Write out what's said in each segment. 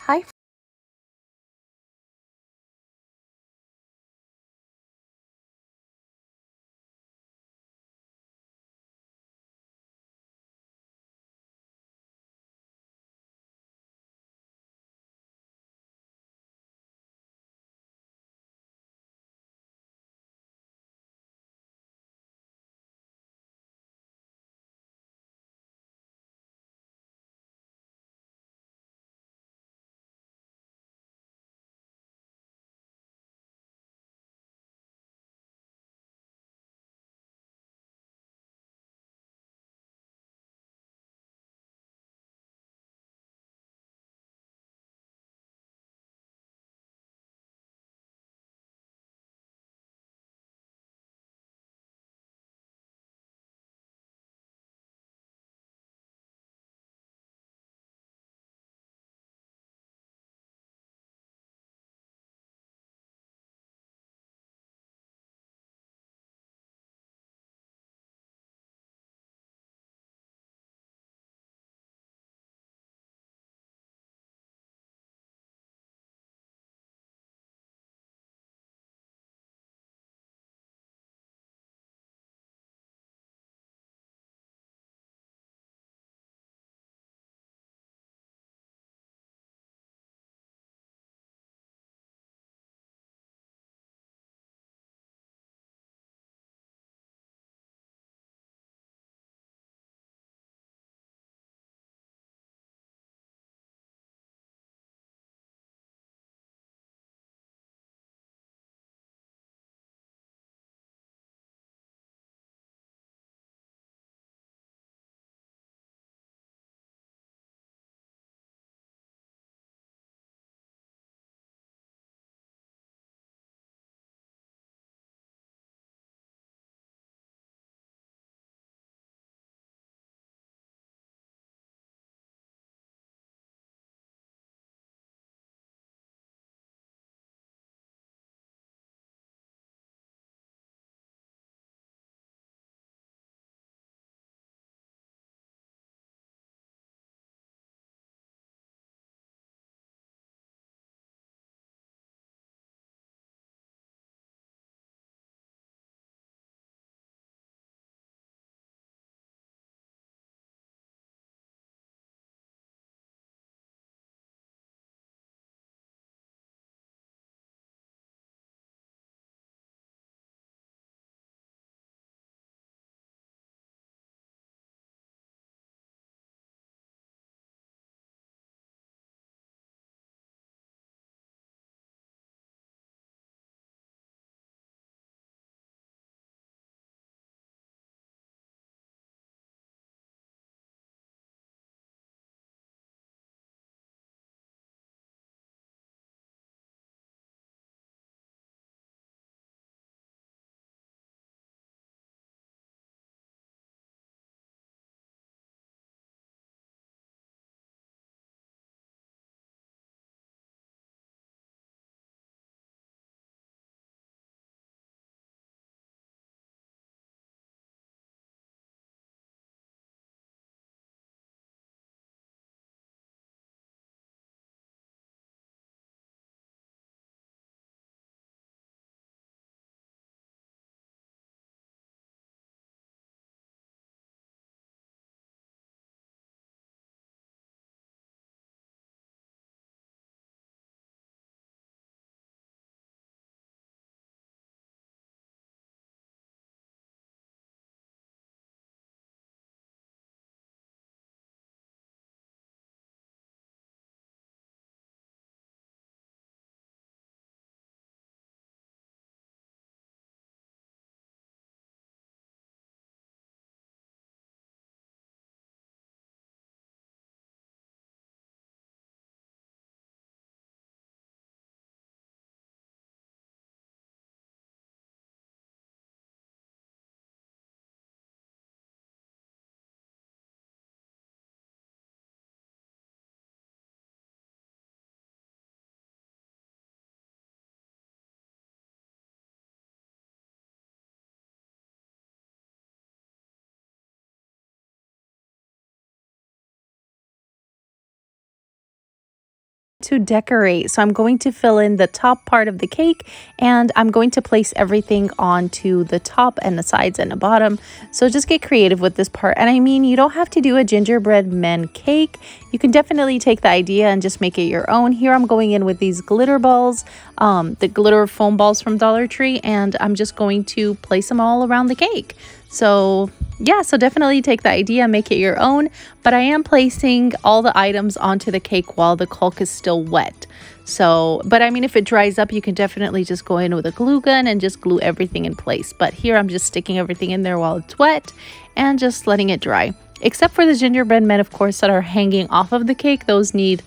Hi To decorate. So I'm going to fill in the top part of the cake, and I'm going to place everything onto the top and the sides and the bottom. So just get creative with this part. And I mean, you don't have to do a gingerbread man cake. You can definitely take the idea and just make it your own. Here I'm going in with these glitter balls, the glitter foam balls from Dollar Tree, and I'm just going to place them all around the cake. So yeah, so definitely take the idea, make it your own, but I am placing all the items onto the cake while the caulk is still wet. So, but I mean, if it dries up, you can definitely just go in with a glue gun and just glue everything in place. But here I'm just sticking everything in there while it's wet and just letting it dry. Except for the gingerbread men, of course, that are hanging off of the cake. Those need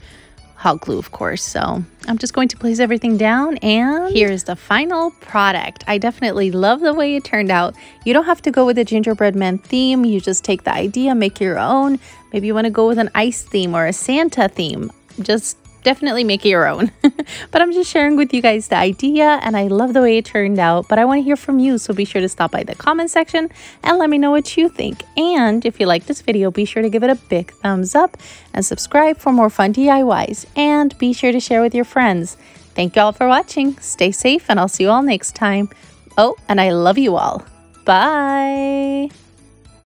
hot glue, of course. So I'm just going to place everything down, and here's the final product. I definitely love the way it turned out. You don't have to go with a gingerbread man theme. You just take the idea, make your own. Maybe you want to go with an ice theme or a Santa theme. Just definitely make it your own. But I'm just sharing with you guys the idea, and I love the way it turned out. But I want to hear from you, so be sure to stop by the comment section and let me know what you think. And if you like this video, be sure to give it a big thumbs up and subscribe for more fun DIYs. And be sure to share with your friends. Thank you all for watching. Stay safe, and I'll see you all next time. Oh, and I love you all. Bye.